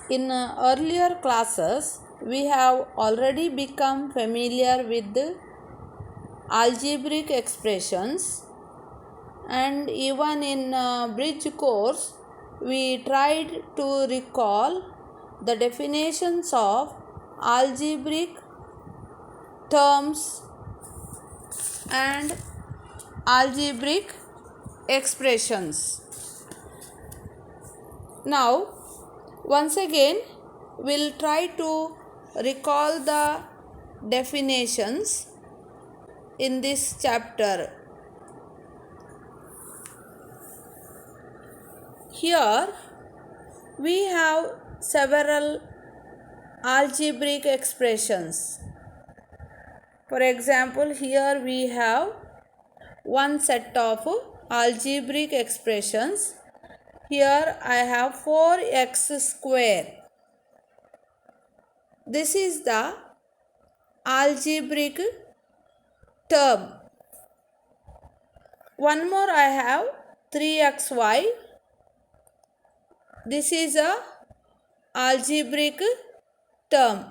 In earlier classes, we have already become familiar with algebraic expressions, and even in bridge course, we tried to recall the definitions of algebraic terms and algebraic expressions. Now, once again, we'll try to recall the definitions in this chapter. Here we have several algebraic expressions. For example, here we have one set of algebraic expressions. Here I have 4x square. This is the algebraic term. One more I have 3xy. This is a algebraic term.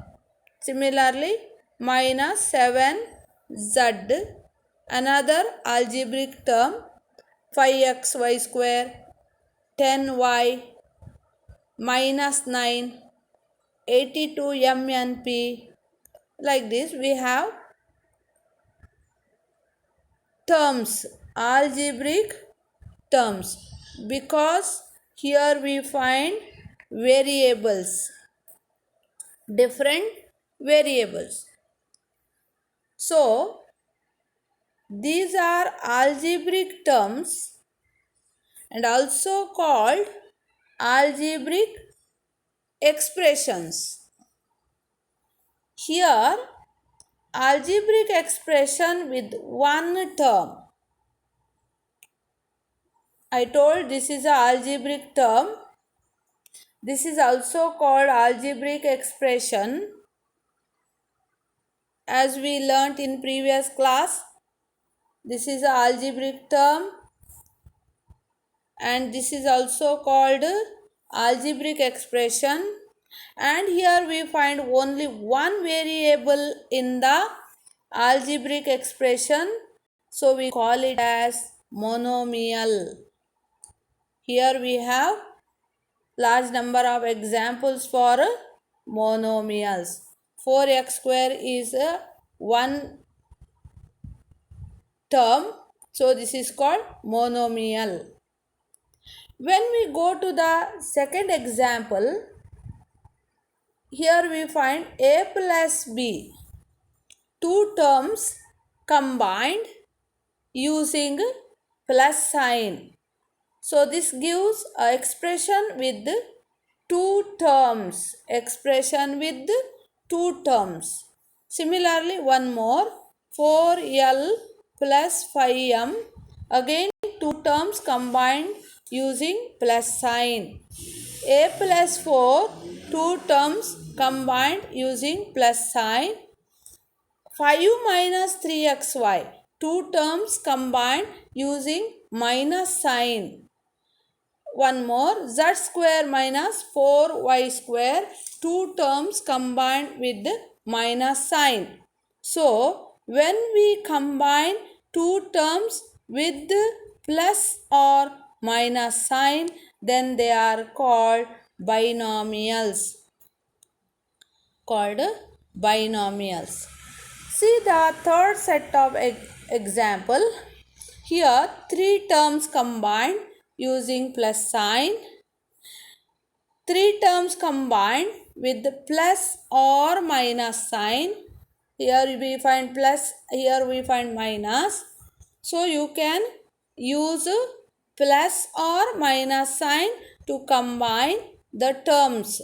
Similarly, minus 7z, another algebraic term, 5xy square, 10y, minus 9, 82mnp. Like this we have terms, algebraic terms, because here we find variables, different variables. So these are algebraic terms and also called algebraic expressions. Here algebraic expression with one term. I told this is an algebraic term. This is also called algebraic expression. As we learnt in previous class, this is an algebraic term and this is also called algebraic expression, and here we find only one variable in the algebraic expression, so we call it as monomial. Here we have large number of examples for monomials. 4x square is one term, so this is called monomial. When we go to the second example, here we find a plus b, two terms combined using plus sign. So this gives an expression with two terms. Expression with two terms. Similarly, one more, 4l plus 5m. Again, two terms combined using plus sign. A plus 4, two terms combined using plus sign. 5 minus 3xy, two terms combined using minus sign. One more, z square minus 4y square, two terms combined with minus sign. So, when we combine two terms with plus or minus sign, then they are called binomials. See the third set of example. Here three terms combined using plus sign. Three terms combined with plus or minus sign. Here we find plus, here we find minus. So you can use plus or minus sign to combine the terms.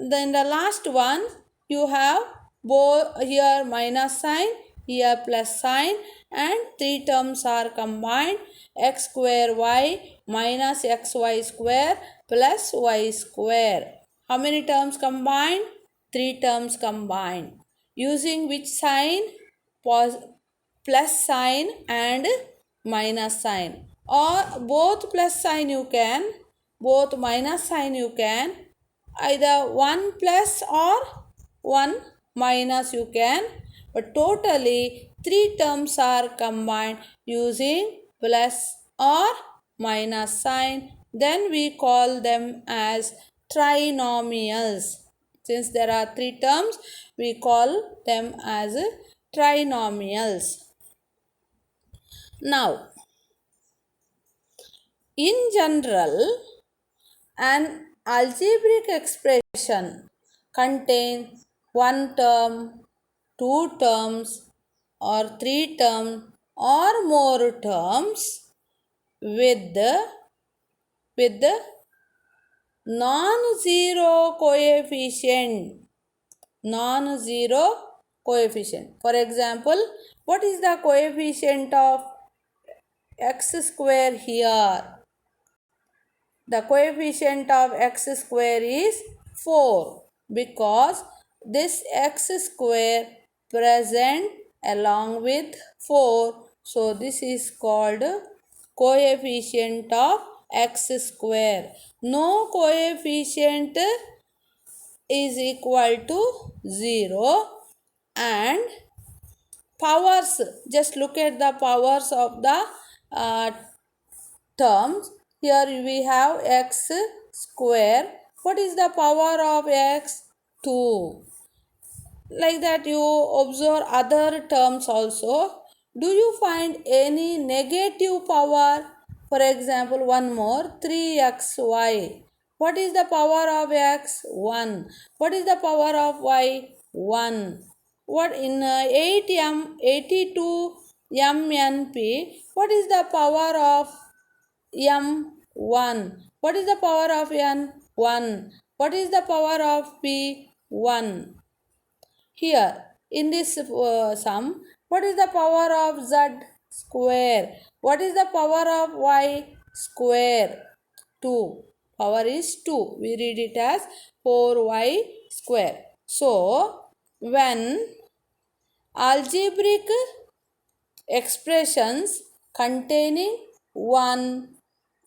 Then the last one, you have both, here minus sign, here plus sign, and three terms are combined, x square y minus xy square plus y square. How many terms combined? Three terms combined. Using which sign? Plus sign and minus sign, or both plus sign you can, both minus sign you can either 1 plus or 1 minus you can, but totally 3 terms are combined using plus or minus sign, then we call them as trinomials. Since there are 3 terms, we call them as trinomials. Now, in general, an algebraic expression contains one term, two terms, or three terms, or more terms with the non-zero coefficient. Non-zero coefficient. For example, what is the coefficient of x square here? The coefficient of x square is 4 because this x square present along with 4. So this is called coefficient of x square. No coefficient is equal to 0, and powers, just look at the powers of the uh, terms. Here we have x square. What is the power of x? 2. Like that you observe other terms also. Do you find any negative power? For example, one more, 3xy. What is the power of x? 1. What is the power of y? 1. What in 82 MNP, what is the power of M? 1. What is the power of N? 1. What is the power of P? 1. Here, in this sum, what is the power of Z square? What is the power of Y square? 2. Power is 2. We read it as 4y square. So, when algebraic expressions containing 1,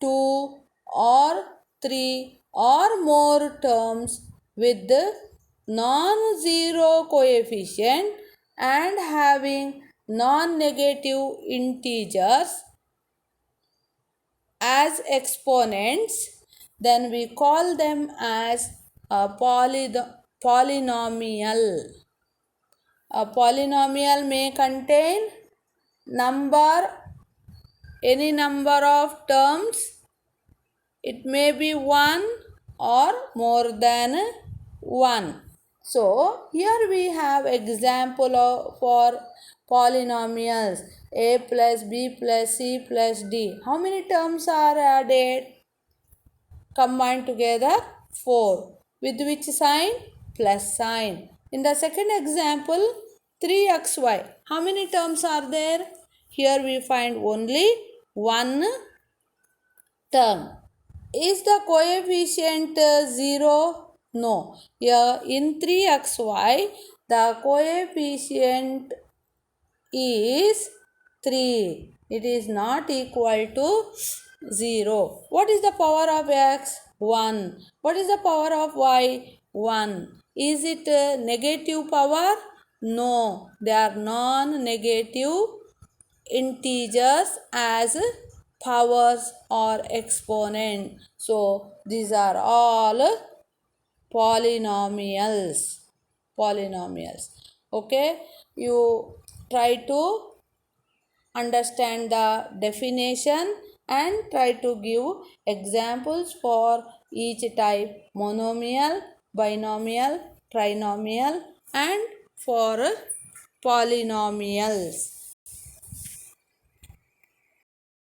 2 or 3 or more terms with non-zero coefficient and having non-negative integers as exponents, then we call them as a polynomial. A polynomial may contain any number of terms. It may be 1 or more than 1. So here we have example for polynomials a plus b plus c plus d. How many terms are added? Combined together 4. With which sign? Plus sign. In the second example, 3xy. How many terms are there? Here we find only one term. Is the coefficient 0? No. Here in 3xy, the coefficient is 3. It is not equal to 0. What is the power of x? 1. What is the power of y? 1. Is it a negative power? No. They are non-negative integers as powers or exponent. So these are all polynomials. Okay, you try to understand the definition and try to give examples for each type: monomial, binomial, trinomial, and for polynomials.